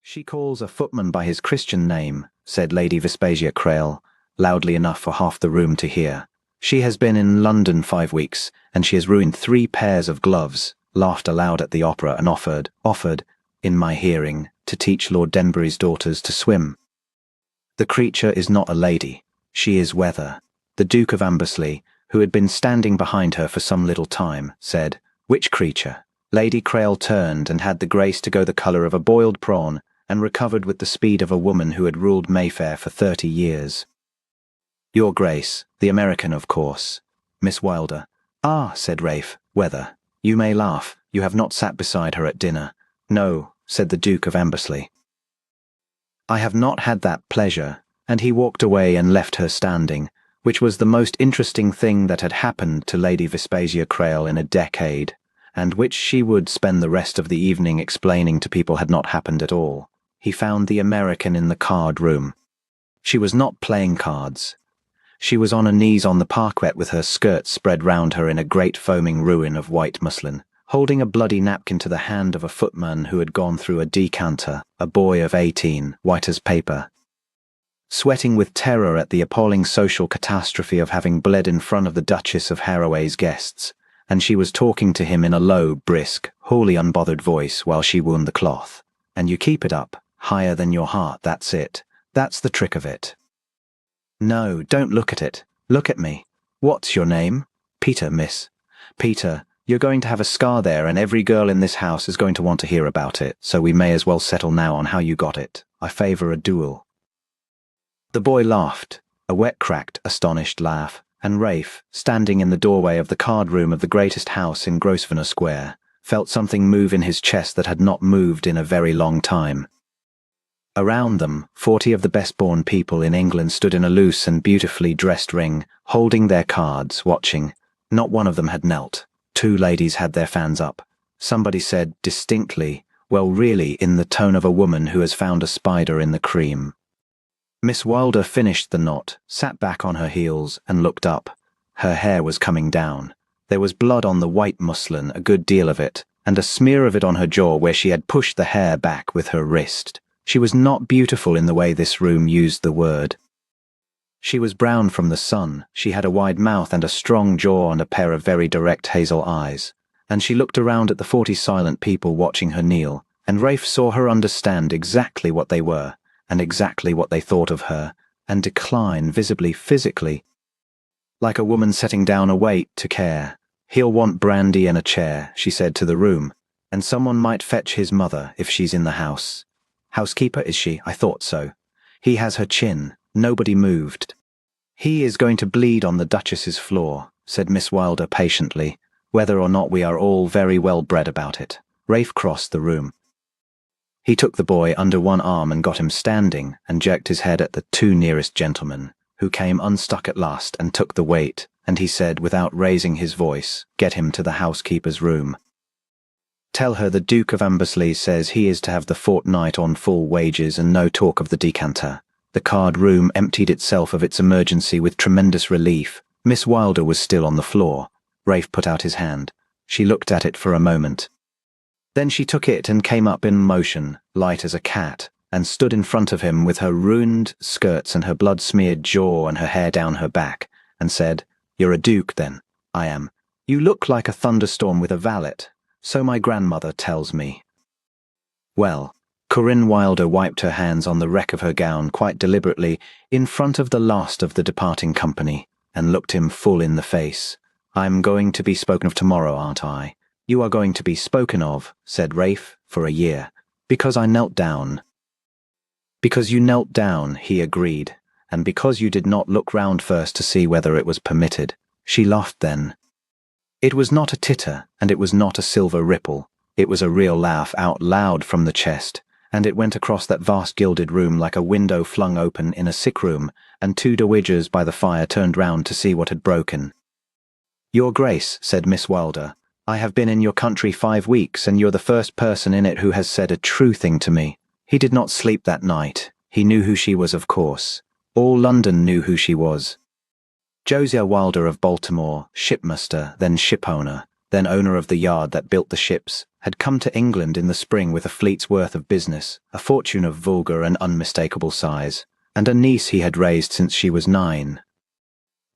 She calls a footman by his Christian name, said Lady Vespasia Crail, loudly enough for half the room to hear. She has been in London 5 weeks, and she has ruined 3 pairs of gloves, laughed aloud at the opera, and offered, in my hearing, to teach Lord Denbury's daughters to swim. The creature is not a lady. She is weather. The Duke of Ambersley, who had been standing behind her for some little time, said, "Which creature?" Lady Crail turned and had the grace to go the colour of a boiled prawn, and recovered with the speed of a woman who had ruled Mayfair for 30 years. "Your Grace, the American, of course. Miss Wilder." "Ah," said Rafe, "weather. You may laugh. You have not sat beside her at dinner." "No," said the Duke of Ambersley. "I have not had that pleasure," and he walked away and left her standing, which was the most interesting thing that had happened to Lady Vespasia Crail in a decade, and which she would spend the rest of the evening explaining to people had not happened at all. He found the American in the card room. She was not playing cards. She was on her knees on the parquet with her skirts spread round her in a great foaming ruin of white muslin, holding a bloody napkin to the hand of a footman who had gone through a decanter, a boy of 18, white as paper, sweating with terror at the appalling social catastrophe of having bled in front of the Duchess of Haraway's guests, and she was talking to him in a low, brisk, wholly unbothered voice while she wound the cloth. "And you keep it up, higher than your heart, that's it. That's the trick of it. No, don't look at it. Look at me. What's your name?" "Peter, miss." "Peter, you're going to have a scar there, and every girl in this house is going to want to hear about it, so we may as well settle now on how you got it. I favour a duel." The boy laughed, a wet, cracked, astonished laugh, and Rafe, standing in the doorway of the card room of the greatest house in Grosvenor Square, felt something move in his chest that had not moved in a very long time. Around them, 40 of the best-born people in England stood in a loose and beautifully dressed ring, holding their cards, watching. Not one of them had knelt. 2 ladies had their fans up. Somebody said distinctly, well really in the tone of a woman who has found a spider in the cream. Miss Wilder finished the knot, sat back on her heels, and looked up. Her hair was coming down. There was blood on the white muslin, a good deal of it, and a smear of it on her jaw where she had pushed the hair back with her wrist. She was not beautiful in the way this room used the word. She was brown from the sun, she had a wide mouth and a strong jaw and a pair of very direct hazel eyes, and she looked around at the 40 silent people watching her kneel, and Rafe saw her understand exactly what they were, and exactly what they thought of her, and decline visibly physically. Like a woman setting down a weight to care. "He'll want brandy and a chair," she said to the room, "and someone might fetch his mother if she's in the house." "Housekeeper, is she? I thought so." "He has her chin." Nobody moved. "He is going to bleed on the Duchess's floor," said Miss Wilder patiently, "whether or not we are all very well bred about it." Rafe crossed the room. He took the boy under one arm and got him standing, and jerked his head at the 2 nearest gentlemen, who came unstuck at last and took the weight, and he said without raising his voice, "Get him to the housekeeper's room. Tell her the Duke of Ambersley says he is to have the fortnight on full wages and no talk of the decanter." The card room emptied itself of its emergency with tremendous relief. Miss Wilder was still on the floor. Rafe put out his hand. She looked at it for a moment. Then she took it and came up in motion, light as a cat, and stood in front of him with her ruined skirts and her blood-smeared jaw and her hair down her back, and said, "You're a duke, then." "I am." "You look like a thunderstorm with a valet. So my grandmother tells me." Well, Corinne Wilder wiped her hands on the wreck of her gown quite deliberately in front of the last of the departing company, and looked him full in the face. "I'm going to be spoken of tomorrow, aren't I?" "You are going to be spoken of," said Rafe, "for a year. Because I knelt down." "Because you knelt down," he agreed, "and because you did not look round first to see whether it was permitted." She laughed then. It was not a titter, and it was not a silver ripple. It was a real laugh out loud from the chest, and it went across that vast gilded room like a window flung open in a sick room, and 2 dowagers by the fire turned round to see what had broken. "Your Grace," said Miss Wilder, "I have been in your country 5 weeks, and you're the first person in it who has said a true thing to me." He did not sleep that night. He knew who she was, of course. All London knew who she was. Josiah Wilder of Baltimore, shipmaster, then shipowner, then owner of the yard that built the ships, had come to England in the spring with a fleet's worth of business, a fortune of vulgar and unmistakable size, and a niece he had raised since she was 9.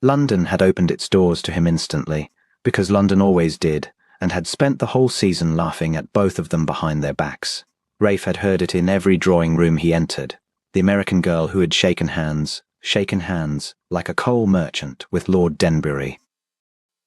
London had opened its doors to him instantly, because London always did, and had spent the whole season laughing at both of them behind their backs. Rafe had heard it in every drawing room he entered. The American girl who had shaken hands, like a coal merchant with Lord Denbury,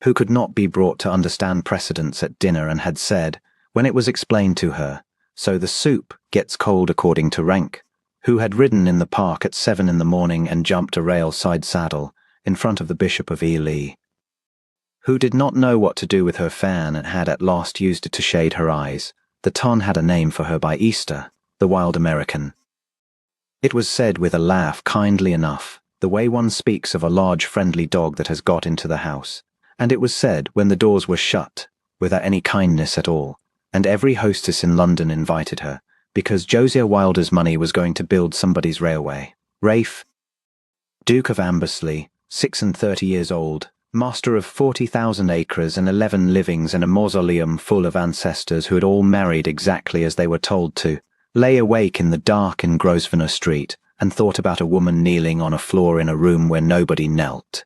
who could not be brought to understand precedence at dinner and had said, when it was explained to her, "So the soup gets cold according to rank," who had ridden in the park at 7 in the morning and jumped a rail-side saddle in front of the Bishop of Ely, who did not know what to do with her fan and had at last used it to shade her eyes. The ton had a name for her by Easter, the wild American. It was said with a laugh kindly enough, the way one speaks of a large friendly dog that has got into the house, and it was said when the doors were shut, without any kindness at all, and every hostess in London invited her, because Josiah Wilder's money was going to build somebody's railway. Rafe, Duke of Ambersley, 36 years old, master of 40,000 acres and 11 livings and a mausoleum full of ancestors who had all married exactly as they were told to, lay awake in the dark in Grosvenor Street and thought about a woman kneeling on a floor in a room where nobody knelt.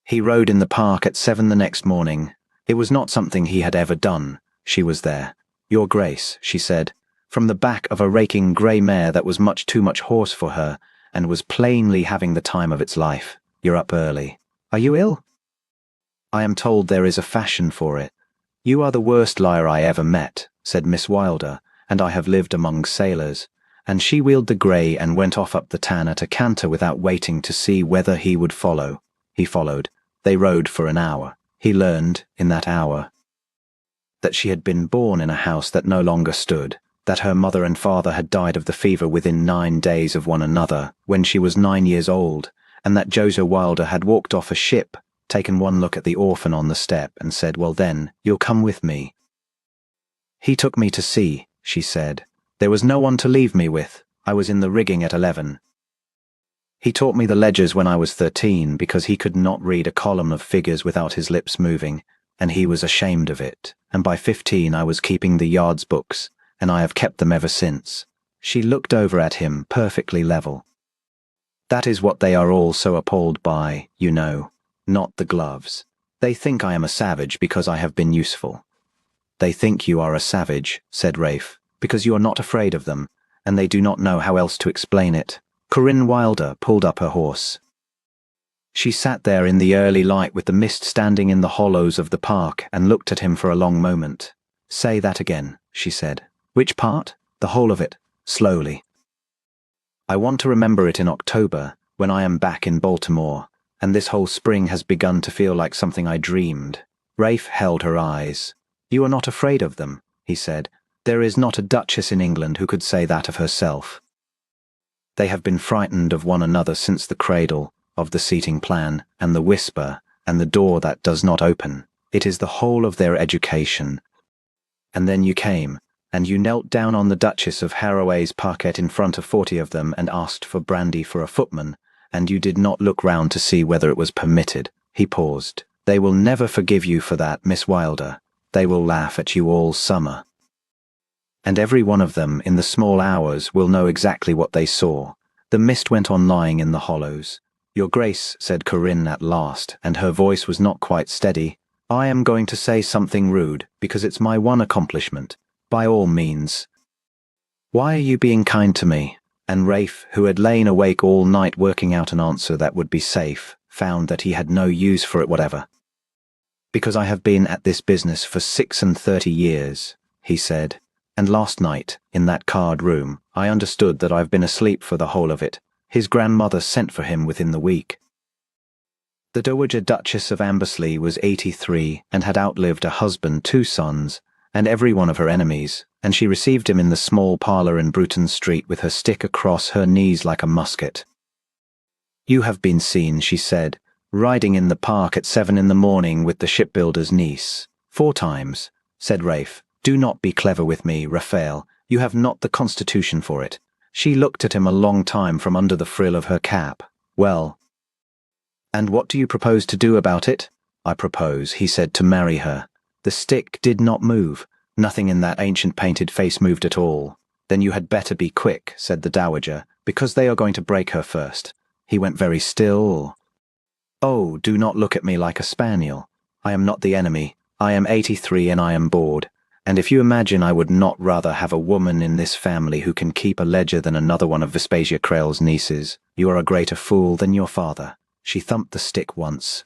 He rode in the park at 7 the next morning. It was not something he had ever done. She was there. "Your Grace," she said, from the back of a raking grey mare that was much too much horse for her and was plainly having the time of its life. "You're up early. Are you ill?" "I am told there is a fashion for it." "You are the worst liar I ever met," said Miss Wilder, "and I have lived among sailors." And she wheeled the grey and went off up the Tan at a canter without waiting to see whether he would follow. He followed. They rode for an hour. He learned, in that hour, that she had been born in a house that no longer stood, that her mother and father had died of the fever within 9 days of one another, when she was 9 years old, and that Josiah Wilder had walked off a ship, taken one look at the orphan on the step, and said, "Well then, you'll come with me." "He took me to sea," she said. "There was no one to leave me with. I was in the rigging at 11. He taught me the ledgers when I was 13 because he could not read a column of figures without his lips moving, and he was ashamed of it, and by 15 I was keeping the yard's books, and I have kept them ever since." She looked over at him, perfectly level. "That is what they are all so appalled by, you know, not the gloves. They think I am a savage because I have been useful." "They think you are a savage," said Rafe, "because you are not afraid of them, and they do not know how else to explain it." Corinne Wilder pulled up her horse. She sat there in the early light with the mist standing in the hollows of the park and looked at him for a long moment. "Say that again," she said. "Which part?" "The whole of it, slowly. I want to remember it in October, when I am back in Baltimore, and this whole spring has begun to feel like something I dreamed." Rafe held her eyes. "You are not afraid of them," he said. "There is not a duchess in England who could say that of herself. They have been frightened of one another since the cradle, of the seating plan, and the whisper, and the door that does not open. It is the whole of their education. And then you came, and you knelt down on the Duchess of Haraway's parquet in front of 40 of them and asked for brandy for a footman, and you did not look round to see whether it was permitted." He paused. "They will never forgive you for that, Miss Wilder. They will laugh at you all summer. And every one of them, in the small hours, will know exactly what they saw." The mist went on lying in the hollows. "Your Grace," said Corinne at last, and her voice was not quite steady, "I am going to say something rude, because it's my one accomplishment. By all means. Why are you being kind to me?" And Rafe, who had lain awake all night working out an answer that would be safe, found that he had no use for it whatever. "Because I have been at this business for 36 years, he said. "And last night, in that card room, I understood that I've been asleep for the whole of it. His grandmother sent for him within the week." The Dowager Duchess of Ambersley was 83 and had outlived a husband, 2 sons, and every one of her enemies, and she received him in the small parlour in Bruton Street with her stick across her knees like a musket. "You have been seen," she said, "riding in the park at 7 in the morning with the shipbuilder's niece." "4 times," said Rafe. "Do not be clever with me, Raphael. You have not the constitution for it." She looked at him a long time from under the frill of her cap. "Well, and what do you propose to do about it?" "I propose," he said, "to marry her." The stick did not move. Nothing in that ancient painted face moved at all. Then you had better be quick, said the dowager, because they are going to break her first. He went very still. Oh, do not look at me like a spaniel. I am not the enemy. I am 83 and I am bored. And if you imagine I would not rather have a woman in this family who can keep a ledger than another one of Vespasia Creel's nieces, you are a greater fool than your father. She thumped the stick once.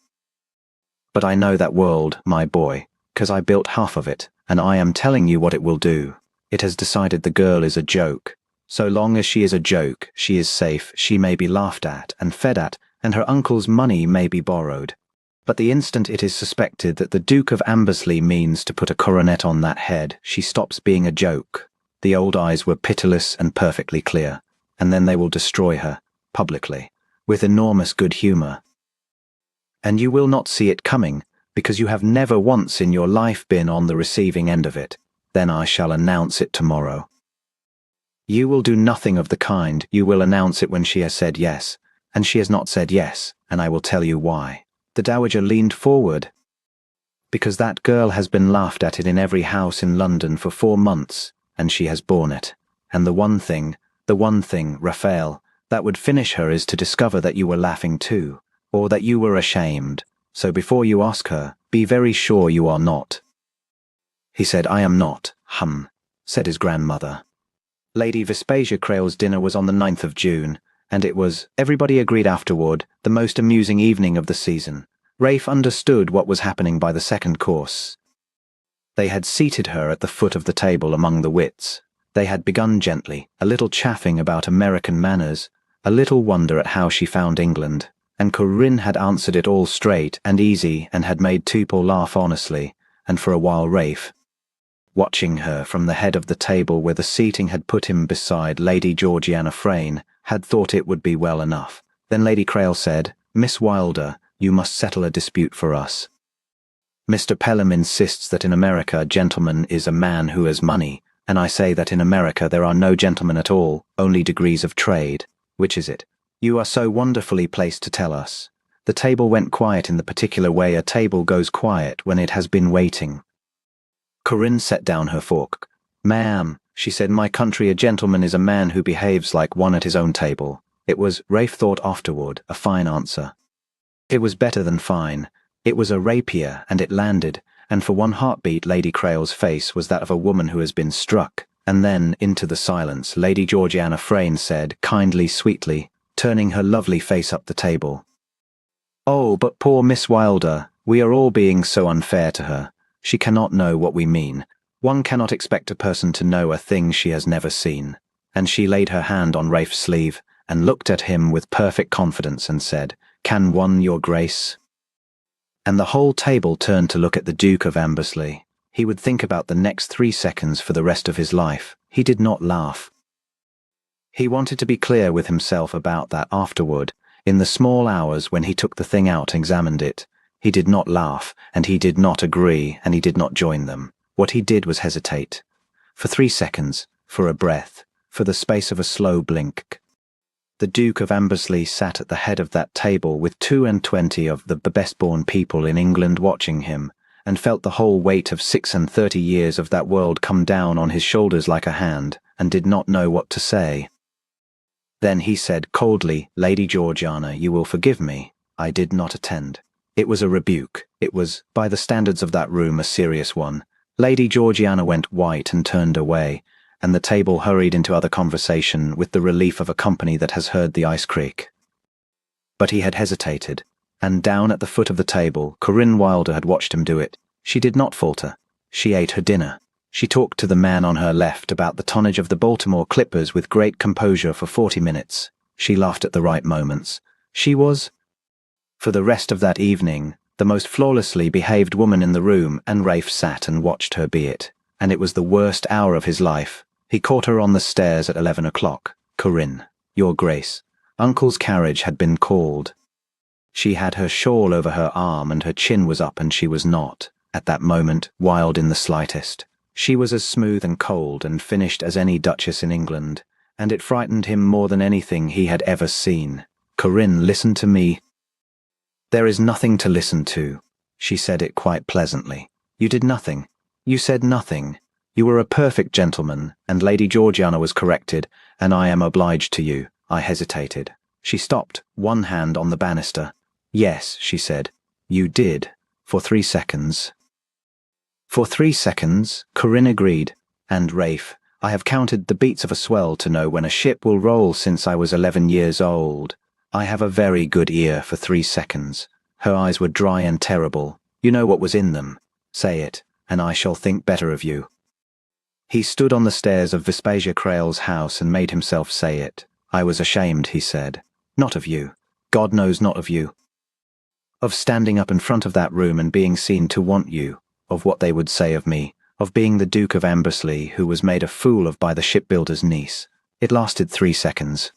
But I know that world, my boy, 'cause I built half of it, and I am telling you what it will do. It has decided the girl is a joke. So long as she is a joke, she is safe, she may be laughed at and fed at, and her uncle's money may be borrowed. But the instant it is suspected that the Duke of Ambersley means to put a coronet on that head, she stops being a joke. The old eyes were pitiless and perfectly clear, and then they will destroy her, publicly, with enormous good humour. And you will not see it coming, because you have never once in your life been on the receiving end of it. Then I shall announce it tomorrow. You will do nothing of the kind. You will announce it when she has said yes, and she has not said yes, and I will tell you why. The dowager leaned forward. Because that girl has been laughed at it in every house in London for 4 months, and she has borne it. And the one thing, Raphael, that would finish her is to discover that you were laughing too, or that you were ashamed. So before you ask her, be very sure you are not. He said, I am not, said his grandmother. Lady Vespasia Creel's dinner was on the 9th of June, and it was, everybody agreed afterward, the most amusing evening of the season. Rafe understood what was happening by the second course. They had seated her at the foot of the table among the wits. They had begun gently, a little chaffing about American manners, a little wonder at how she found England, and Corinne had answered it all straight and easy and had made Tupor laugh honestly, and for a while Rafe, watching her from the head of the table where the seating had put him beside Lady Georgiana Frayne, had thought it would be well enough. Then Lady Creel said, Miss Wilder, you must settle a dispute for us. Mr. Pelham insists that in America a gentleman is a man who has money, and I say that in America there are no gentlemen at all, only degrees of trade. Which is it? You are so wonderfully placed to tell us. The table went quiet in the particular way a table goes quiet when it has been waiting. Corinne set down her fork. Ma'am, she said, my country a gentleman is a man who behaves like one at his own table. It was, Rafe thought afterward, a fine answer. It was better than fine. It was a rapier, and it landed, and for one heartbeat Lady Creel's face was that of a woman who has been struck. And then, into the silence, Lady Georgiana Frayne said, kindly, sweetly, turning her lovely face up the table. Oh, but poor Miss Wilder, we are all being so unfair to her. She cannot know what we mean. One cannot expect a person to know a thing she has never seen. And she laid her hand on Rafe's sleeve, and looked at him with perfect confidence and said, Can one, your grace? And the whole table turned to look at the Duke of Ambersley. He would think about the next 3 seconds for the rest of his life. He did not laugh. He wanted to be clear with himself about that afterward, in the small hours when he took the thing out and examined it. He did not laugh, and he did not agree, and he did not join them. What he did was hesitate. For 3 seconds, for a breath, for the space of a slow blink. The Duke of Ambersley sat at the head of that table with 22 of the best-born people in England watching him, and felt the whole weight of 36 years of that world come down on his shoulders like a hand, and did not know what to say. Then he said coldly, Lady Georgiana, you will forgive me. I did not attend. It was a rebuke. It was, by the standards of that room, a serious one. Lady Georgiana went white and turned away, and the table hurried into other conversation with the relief of a company that has heard the ice creak. But he had hesitated, and down at the foot of the table, Corinne Wilder had watched him do it. She did not falter. She ate her dinner. She talked to the man on her left about the tonnage of the Baltimore Clippers with great composure for 40 minutes. She laughed at the right moments. She was, for the rest of that evening, the most flawlessly behaved woman in the room, and Rafe sat and watched her be it. And it was the worst hour of his life. He caught her on the stairs at 11 o'clock. Corinne, your grace, Uncle's carriage had been called. She had her shawl over her arm and her chin was up, and she was not, at that moment, wild in the slightest. She was as smooth and cold and finished as any duchess in England, and it frightened him more than anything he had ever seen. Corinne, listen to me. There is nothing to listen to. She said it quite pleasantly. You did nothing. You said nothing. You were a perfect gentleman, and Lady Georgiana was corrected, and I am obliged to you." I hesitated. She stopped, one hand on the banister. "Yes," she said. "You did. For 3 seconds." "For 3 seconds," Corinne agreed. "And, Rafe, I have counted the beats of a swell to know when a ship will roll since I was 11 years old. I have a very good ear for 3 seconds." Her eyes were dry and terrible. "You know what was in them. Say it, and I shall think better of you." He stood on the stairs of Vespasia Creel's house and made himself say it. "I was ashamed," he said. "Not of you. God knows not of you. Of standing up in front of that room and being seen to want you. Of what they would say of me. Of being the Duke of Ambersley who was made a fool of by the shipbuilder's niece. It lasted 3 seconds.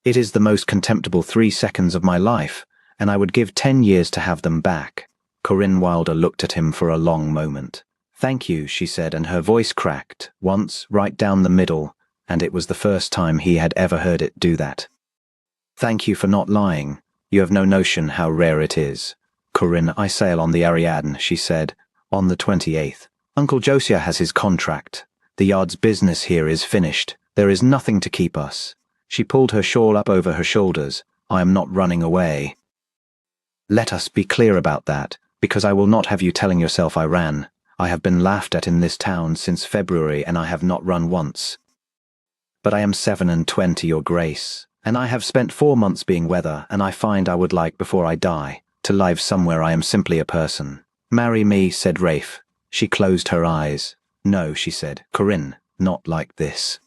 It is the most contemptible 3 seconds of my life, and I would give 10 years to have them back." Corinne Wilder looked at him for a long moment. "Thank you," she said, and her voice cracked, once, right down the middle, and it was the first time he had ever heard it do that. "Thank you for not lying. You have no notion how rare it is." "Corinne, I sail on the Ariadne," she said, "on the 28th. Uncle Josiah has his contract. The yard's business here is finished. There is nothing to keep us." She pulled her shawl up over her shoulders. "I am not running away. Let us be clear about that, because I will not have you telling yourself I ran. I have been laughed at in this town since February, and I have not run once. But I am 27, Your Grace, and I have spent 4 months being weather, and I find I would like, before I die, to live somewhere I am simply a person." "Marry me," said Rafe. She closed her eyes. "No," she said. "Corinne, not like this.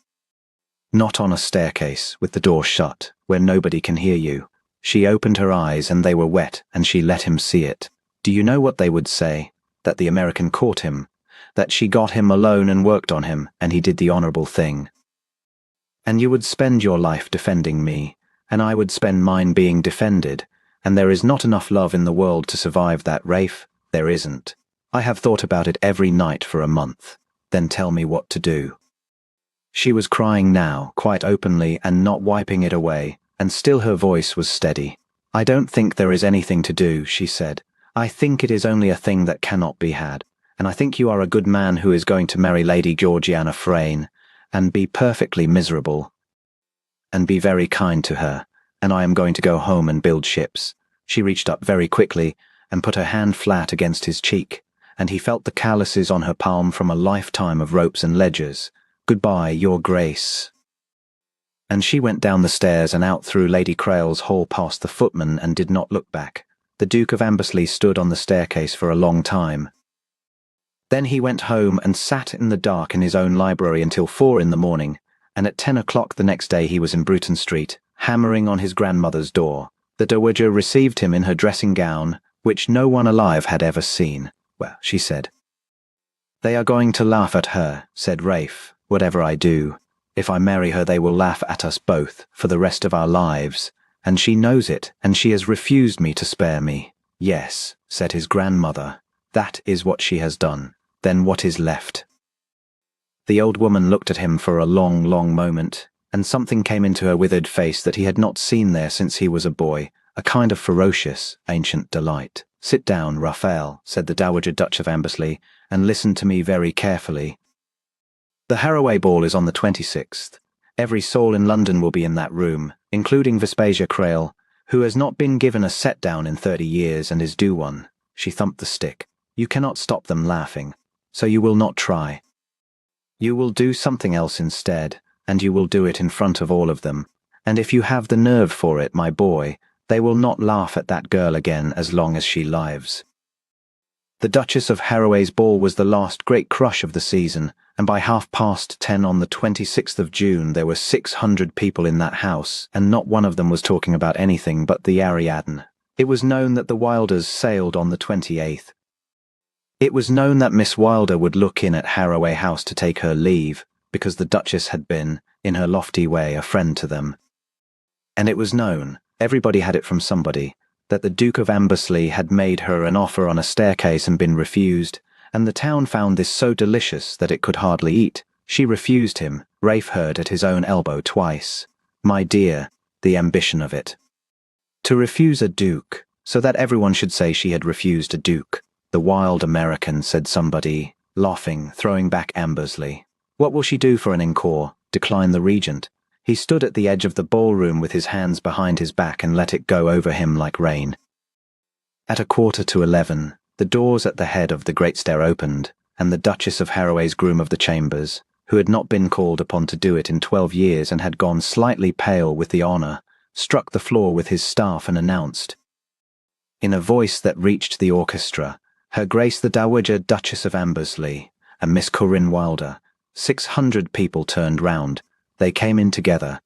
Not on a staircase, with the door shut, where nobody can hear you." She opened her eyes and they were wet, and she let him see it. "Do you know what they would say? That the American caught him. That she got him alone and worked on him, and he did the honorable thing. And you would spend your life defending me, and I would spend mine being defended, and there is not enough love in the world to survive that, Rafe. There isn't. I have thought about it every night for a month. Then tell me what to do." She was crying now, quite openly, and not wiping it away, and still her voice was steady. "I don't think there is anything to do," she said. "I think it is only a thing that cannot be had, and I think you are a good man who is going to marry Lady Georgiana Frayne, and be perfectly miserable, and be very kind to her, and I am going to go home and build ships." She reached up very quickly and put her hand flat against his cheek, and he felt the calluses on her palm from a lifetime of ropes and ledgers. "Goodbye, Your Grace." And she went down the stairs and out through Lady Creel's hall past the footman and did not look back. The Duke of Ambersley stood on the staircase for a long time. Then he went home and sat in the dark in his own library until 4 in the morning, and at 10 o'clock the next day he was in Bruton Street, hammering on his grandmother's door. The dowager received him in her dressing gown, which no one alive had ever seen. "Well," she said. "They are going to laugh at her," said Rafe, "whatever I do. If I marry her they will laugh at us both, for the rest of our lives. And she knows it, and she has refused me to spare me." "Yes," said his grandmother, "that is what she has done. Then what is left?" The old woman looked at him for a long, long moment, and something came into her withered face that he had not seen there since he was a boy, a kind of ferocious, ancient delight. "Sit down, Raphael," said the Dowager Duchess of Ambersley, "and listen to me very carefully. The Haraway Ball is on the 26th. Every soul in London will be in that room, including Vespasia Creel, who has not been given a set-down in 30 years and is due one." She thumped the stick. "You cannot stop them laughing, so you will not try. You will do something else instead, and you will do it in front of all of them. And if you have the nerve for it, my boy, they will not laugh at that girl again as long as she lives." The Duchess of Haraway's ball was the last great crush of the season, and by 10:30 on the 26th of June there were 600 people in that house, and not one of them was talking about anything but the Ariadne. It was known that the Wilders sailed on the 28th. It was known that Miss Wilder would look in at Haraway House to take her leave, because the Duchess had been, in her lofty way, a friend to them. And it was known, everybody had it from somebody, that the Duke of Ambersley had made her an offer on a staircase and been refused, and the town found this so delicious that it could hardly eat. She refused him, Rafe heard at his own elbow twice. My dear, the ambition of it. To refuse a duke, so that everyone should say she had refused a duke. "The wild American," said somebody, laughing, throwing back ambersley. "What will she do for an encore?" declined the regent. He stood at the edge of the ballroom with his hands behind his back and let it go over him like rain. At 11:15, the doors at the head of the great stair opened, and the Duchess of Haraway's groom of the chambers, who had not been called upon to do it in 12 years and had gone slightly pale with the honour, struck the floor with his staff and announced, in a voice that reached the orchestra, "Her Grace the Dowager Duchess of Ambersley and Miss Corinne Wilder." 600 people turned round. They came in together.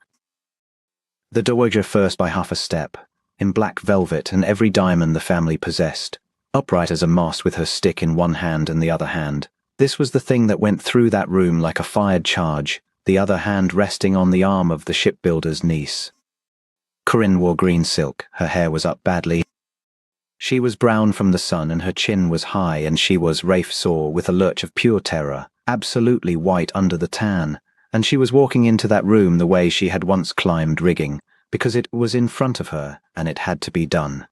The Dowager first by half a step, in black velvet and every diamond the family possessed, upright as a mast with her stick in one hand and the other hand. This was the thing that went through that room like a fired charge, the other hand resting on the arm of the shipbuilder's niece. Corinne wore green silk, her hair was up badly. She was brown from the sun and her chin was high, and she was, Rafe saw with a lurch of pure terror, absolutely white under the tan, and she was walking into that room the way she had once climbed rigging, because it was in front of her and it had to be done.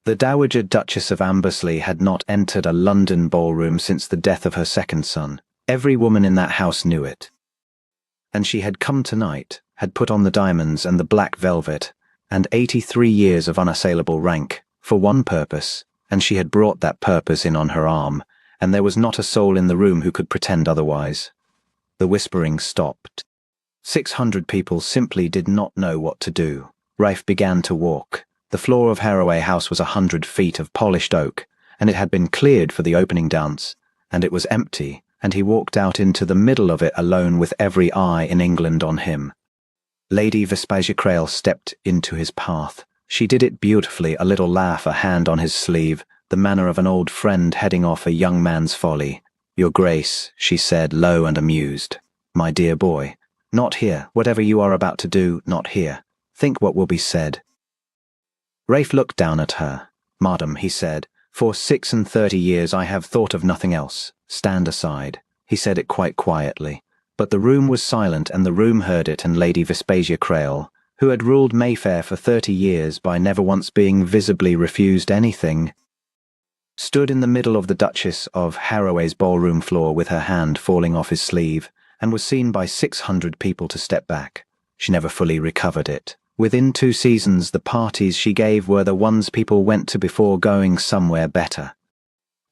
The Dowager Duchess of Ambersley had not entered a London ballroom since the death of her second son. Every woman in that house knew it. And she had come tonight, had put on the diamonds and the black velvet, and 83 years of unassailable rank, for one purpose, and she had brought that purpose in on her arm, and there was not a soul in the room who could pretend otherwise. The whispering stopped. 600 people simply did not know what to do. Rafe began to walk. The floor of Haraway House was 100 feet of polished oak, and it had been cleared for the opening dance, and it was empty, and he walked out into the middle of it alone with every eye in England on him. Lady Vespasia Crail stepped into his path. She did it beautifully, a little laugh, a hand on his sleeve, the manner of an old friend heading off a young man's folly. "Your Grace," she said, low and amused. "My dear boy, not here. Whatever you are about to do, not here. Think what will be said." Rafe looked down at her. "Madam," he said, "for 36 years I have thought of nothing else. Stand aside." He said it quite quietly. But the room was silent, and the room heard it, and Lady Vespasia Crail, who had ruled Mayfair for 30 years by never once being visibly refused anything, stood in the middle of the Duchess of Haraway's ballroom floor with her hand falling off his sleeve, and was seen by 600 people to step back. She never fully recovered it. Within 2 seasons, the parties she gave were the ones people went to before going somewhere better.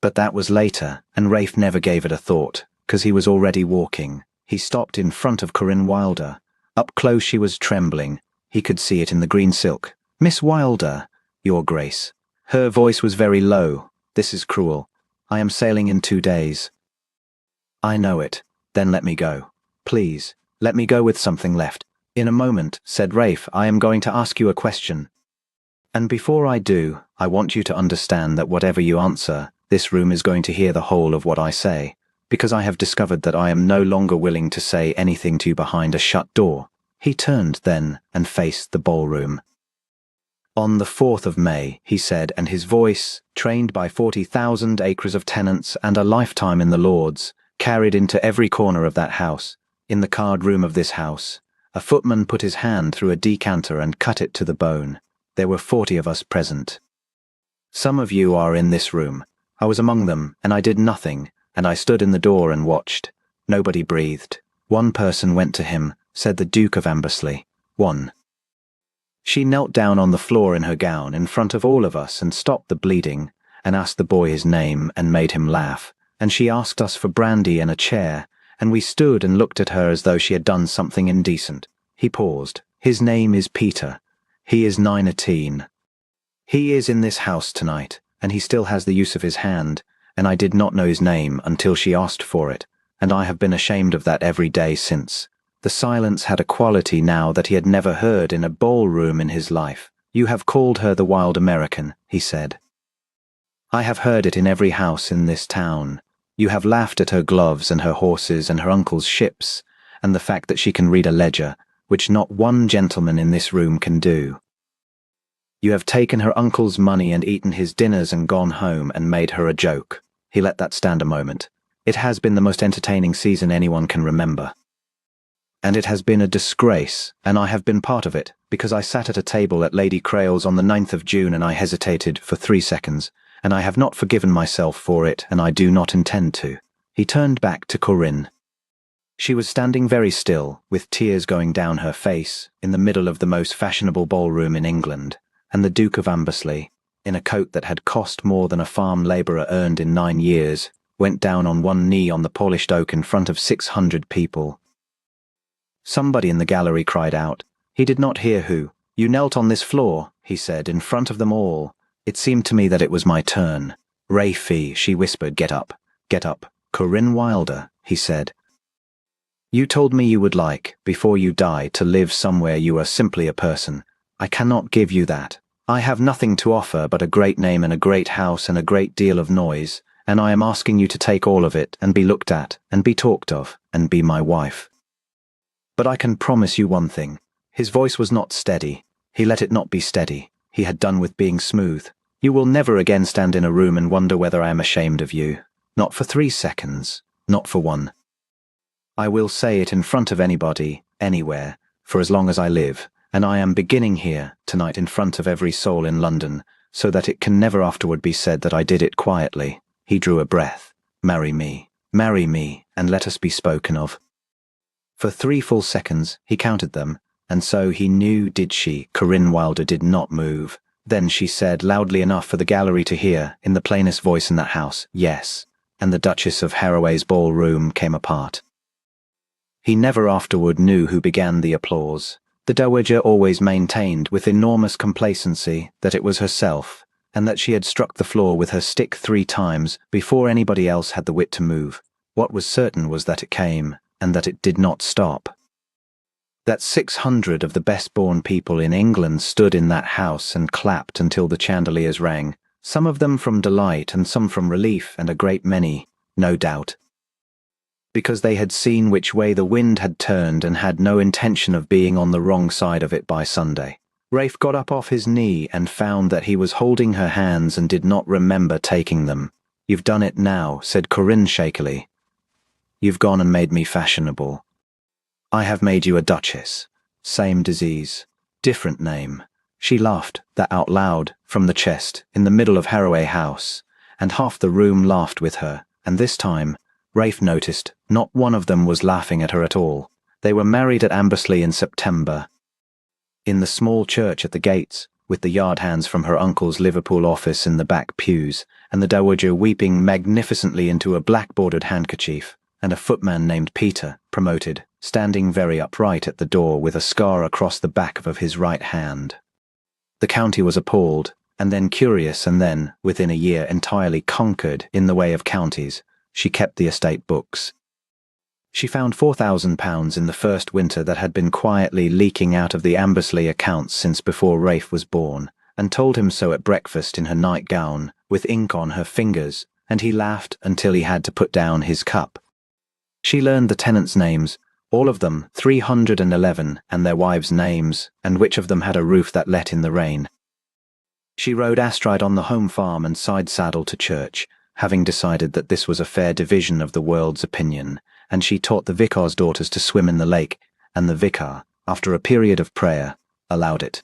But that was later, and Rafe never gave it a thought, 'cause he was already walking. He stopped in front of Corinne Wilder. Up close she was trembling. He could see it in the green silk. "Miss Wilder, Your Grace." Her voice was very low. "This is cruel. I am sailing in 2 days." "I know it. Then let me go. Please, let me go with something left." "In a moment," said Rafe, "I am going to ask you a question. And before I do, I want you to understand that whatever you answer, this room is going to hear the whole of what I say, because I have discovered that I am no longer willing to say anything to you behind a shut door." He turned then and faced the ballroom. "On the 4th of May, he said, and his voice, trained by 40,000 acres of tenants and a lifetime in the Lords, carried into every corner of that house. In the card room of this house, a footman put his hand through a decanter and cut it to the bone. There were 40 of us present. Some of you are in this room. I was among them, and I did nothing, and I stood in the door and watched. Nobody breathed. One person went to him," said the Duke of Ambersley. "One. She knelt down on the floor in her gown in front of all of us and stopped the bleeding, and asked the boy his name and made him laugh, and she asked us for brandy and a chair, and we stood and looked at her as though she had done something indecent." He paused. "His name is Peter. He is 19. He is in this house tonight, and he still has the use of his hand, and I did not know his name until she asked for it, and I have been ashamed of that every day since." The silence had a quality now that he had never heard in a ballroom in his life. "You have called her the wild American," he said. "I have heard it in every house in this town. You have laughed at her gloves and her horses and her uncle's ships, and the fact that she can read a ledger, which not one gentleman in this room can do. You have taken her uncle's money and eaten his dinners and gone home and made her a joke." He let that stand a moment. "It has been the most entertaining season anyone can remember. And it has been a disgrace, and I have been part of it, because I sat at a table at Lady Crail's on the 9th of June and I hesitated for 3 seconds, and I have not forgiven myself for it, and I do not intend to." He turned back to Corinne. She was standing very still, with tears going down her face, in the middle of the most fashionable ballroom in England, and the Duke of Ambersley, in a coat that had cost more than a farm labourer earned in 9 years, went down on one knee on the polished oak in front of 600 people. Somebody in the gallery cried out. He did not hear who. "You knelt on this floor," he said, "in front of them all. It seemed to me that it was my turn." "Rafie," she whispered, "get up. Get up." "Corinne Wilder," he said. "You told me you would like, before you die, to live somewhere you are simply a person. I cannot give you that. I have nothing to offer but a great name and a great house and a great deal of noise, and I am asking you to take all of it and be looked at and be talked of and be my wife. But I can promise you one thing." His voice was not steady. He let it not be steady. He had done with being smooth. "You will never again stand in a room and wonder whether I am ashamed of you. Not for 3 seconds. Not for one. I will say it in front of anybody, anywhere, for as long as I live, and I am beginning here, tonight, in front of every soul in London, so that it can never afterward be said that I did it quietly." He drew a breath. Marry me, and let us be spoken of." For 3 full seconds, he counted them, and so he knew Corinne Wilder did not move. Then she said, loudly enough for the gallery to hear, in the plainest voice in that house, "Yes," and the Duchess of Haraway's ballroom came apart. He never afterward knew who began the applause. The Dowager always maintained with enormous complacency that it was herself, and that she had struck the floor with her stick 3 times before anybody else had the wit to move. What was certain was that it came, and that it did not stop. That 600 of the best-born people in England stood in that house and clapped until the chandeliers rang, some of them from delight and some from relief, and a great many, no doubt, because they had seen which way the wind had turned and had no intention of being on the wrong side of it by Sunday. Rafe got up off his knee and found that he was holding her hands and did not remember taking them. "You've done it now," said Corinne shakily. "You've gone and made me fashionable. I have made you a duchess. Same disease, different name." She laughed, that out loud, from the chest, in the middle of Haraway House, and half the room laughed with her, and this time, Rafe noticed, not one of them was laughing at her at all. They were married at Ambersley in September, in the small church at the gates, with the yard hands from her uncle's Liverpool office in the back pews, and the Dowager weeping magnificently into a black-bordered handkerchief, and a footman named Peter, promoted, standing very upright at the door with a scar across the back of his right hand. The county was appalled, and then curious, and then, within a year, entirely conquered in the way of counties. She kept the estate books. She found £4,000 in the first winter that had been quietly leaking out of the Ambersley accounts since before Rafe was born, and told him so at breakfast in her nightgown, with ink on her fingers, and he laughed until he had to put down his cup. She learned the tenants' names, all of them, 311, and their wives' names, and which of them had a roof that let in the rain. She rode astride on the home farm and side-saddle to church, having decided that this was a fair division of the world's opinion, and she taught the vicar's daughters to swim in the lake, and the vicar, after a period of prayer, allowed it.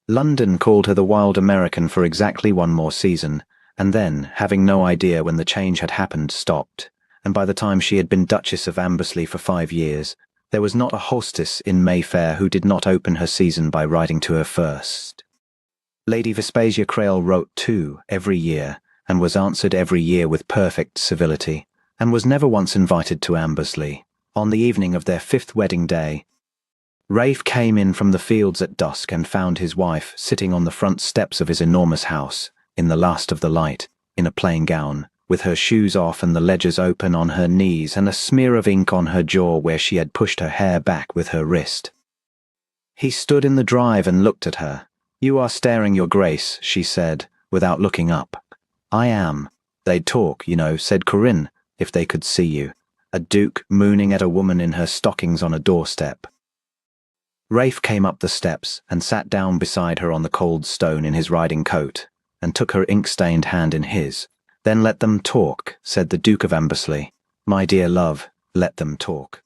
London called her the Wild American for exactly 1 more season, and then, having no idea when the change had happened, stopped, and by the time she had been Duchess of Ambersley for 5 years, there was not a hostess in Mayfair who did not open her season by writing to her first. Lady Vespasia Crail wrote too, every year, and was answered every year with perfect civility, and was never once invited to Ambersley. On the evening of their 5th wedding day, Rafe came in from the fields at dusk and found his wife sitting on the front steps of his enormous house, in the last of the light, in a plain gown, with her shoes off and the ledgers open on her knees and a smear of ink on her jaw where she had pushed her hair back with her wrist. He stood in the drive and looked at her. "You are staring, Your Grace," she said, without looking up. "I am. They'd talk, you know," said Corinne, "if they could see you. A duke mooning at a woman in her stockings on a doorstep." Rafe came up the steps and sat down beside her on the cold stone in his riding coat, and took her ink-stained hand in his. "Then let them talk," said the Duke of Ambersley. "My dear love, let them talk."